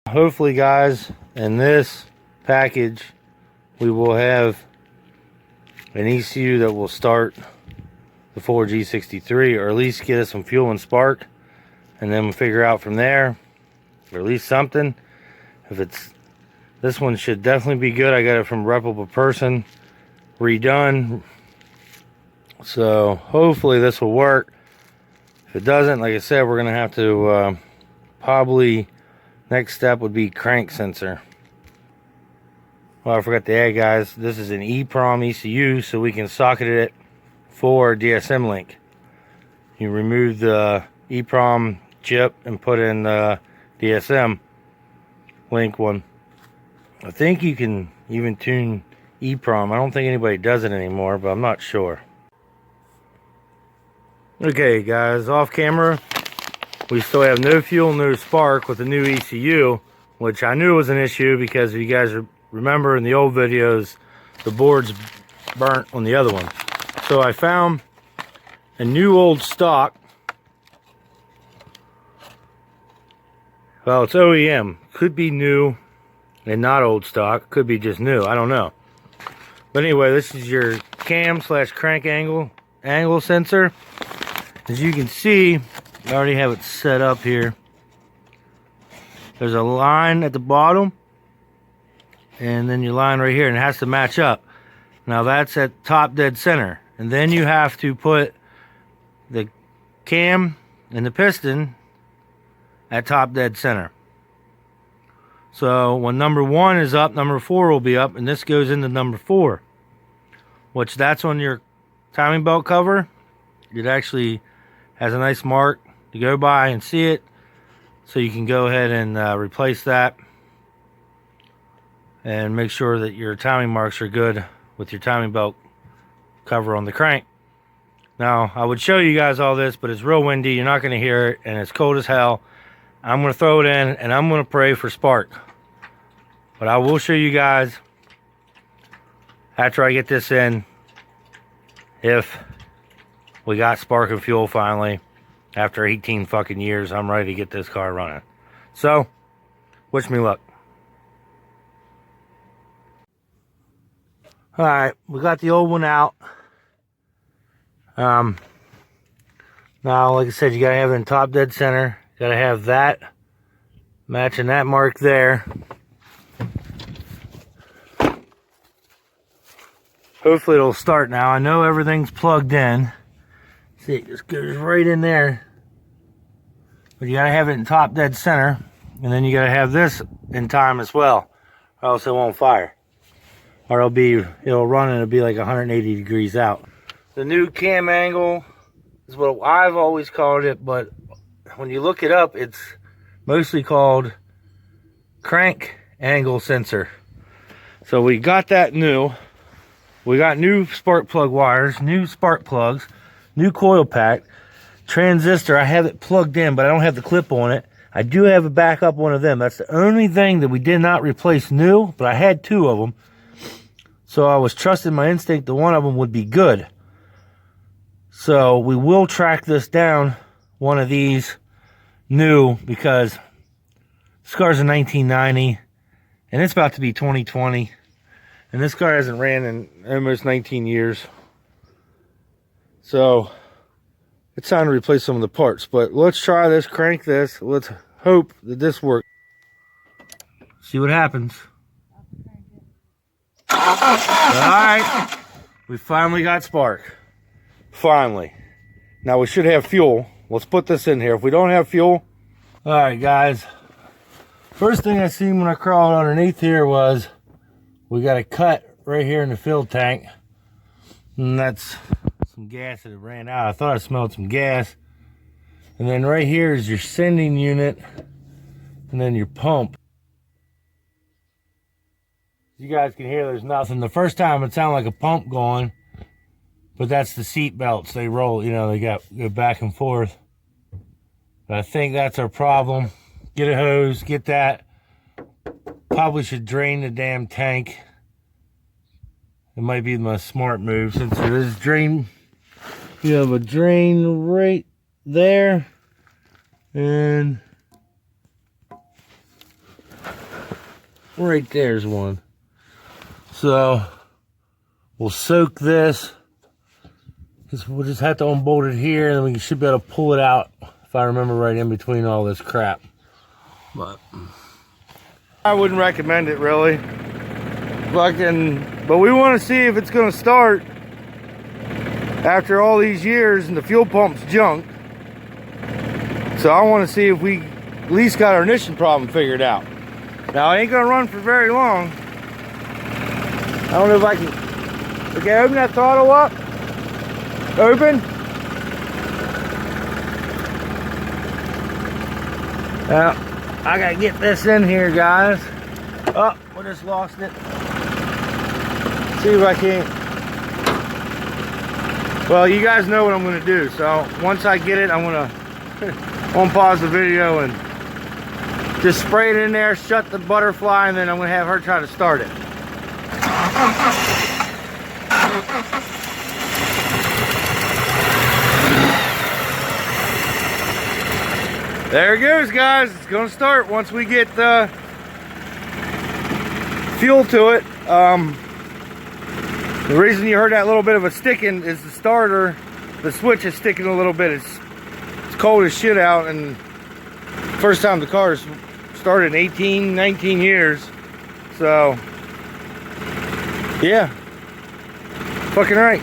Hopefully guys, in this package we will have an ECU that will start the Ford G63, or at least get us some fuel and spark, and then we'll figure out from there, or at least something. If it's, this one should definitely be good. I got it from a reputable person, redone, so hopefully this will work. If it doesn't, like I said, we're gonna have to probably, next step would be crank sensor. Well, I forgot to add, guys, this is an EEPROM ECU, so we can socket it for DSM link. You remove the EEPROM chip and put in the DSM link one. I think you can even tune EEPROM. I don't think anybody does it anymore, but I'm not sure. Okay guys, off camera, we still have no fuel, no spark with the new ECU, which I knew was an issue because if you guys remember in the old videos, the board's burnt on the other one. So I found a new old stock. Well, it's OEM. Could be new and not old stock. Could be just new. I don't know. But anyway, this is your cam / crank angle sensor. As you can see, I already have it set up here. There's a line at the bottom, and then your line right here, and it has to match up. Now that's at top dead center, and then you have to put the cam and the piston at top dead center. So when number 1 is up, number 4 will be up, and this goes into number 4, which that's on your timing belt cover. It actually has a nice mark to go by and see it, so you can go ahead and replace that and make sure that your timing marks are good with your timing belt cover on the crank. Now I would show you guys all this, but it's real windy, you're not going to hear it, and it's cold as hell. I'm going to throw it in and I'm going to pray for spark, but I will show you guys after I get this in if we got spark and fuel finally. After 18 fucking years, I'm ready to get this car running. So, wish me luck. Alright, we got the old one out. Now, like I said, you gotta have it in top dead center. You gotta have that matching that mark there. Hopefully it'll start now. I know everything's plugged in. See, it just goes right in there. But you gotta have it in top dead center, and then you gotta have this in time as well, or else it won't fire. Or it'll run and it'll be like 180 degrees out. The new cam angle is what I've always called it, but when you look it up, it's mostly called crank angle sensor. So we got that new. We got new spark plug wires, new spark plugs, new coil pack, transistor. I have it plugged in, but I don't have the clip on it. I do have a backup one of them. That's the only thing that we did not replace new, but I had 2 of them. So I was trusting my instinct that one of them would be good. So we will track this down, one of these new, because this car's a 1990 and it's about to be 2020, and this car hasn't ran in almost 19 years. So it's time to replace some of the parts, but let's try this, crank this. Let's hope that this works. See what happens. Alright, we finally got spark. Finally. Now we should have fuel. Let's put this in here. If we don't have fuel, alright guys, first thing I seen when I crawled underneath here was we got a cut right here in the fuel tank, and that's some gas that ran out. I thought I smelled some gas. And then right here is your sending unit, and then your pump. You guys can hear there's nothing. The first time it sounded like a pump going, but that's the seat belts. They roll, you know, they go back and forth. But I think that's our problem. Get a hose, get that. Probably should drain the damn tank. It might be my smart move, since there is drain. You have a drain right there, and Right there's one. So we'll soak this. We'll just have to unbolt it here, and then we should be able to pull it out, if I remember right, in between all this crap. But I wouldn't recommend it, really. But we want to see if it's going to start after all these years and the fuel pump's junk. So I want to see if we at least got our ignition problem figured out. Now, I ain't going to run for very long. I don't know if I can. Okay, open that throttle up. Open. Now, I gotta get this in here, guys. Oh, we just lost it. See if I can't. Well, you guys know what I'm gonna do. So once I get it, I'm gonna unpause the video and just spray it in there, shut the butterfly, and then I'm gonna have her try to start it. There it goes, guys. It's gonna start once we get fuel to it. The reason you heard that little bit of a sticking is the starter, the switch is sticking a little bit. It's cold as shit out, and first time the car's started in 18, 19 years. So, yeah, fucking right.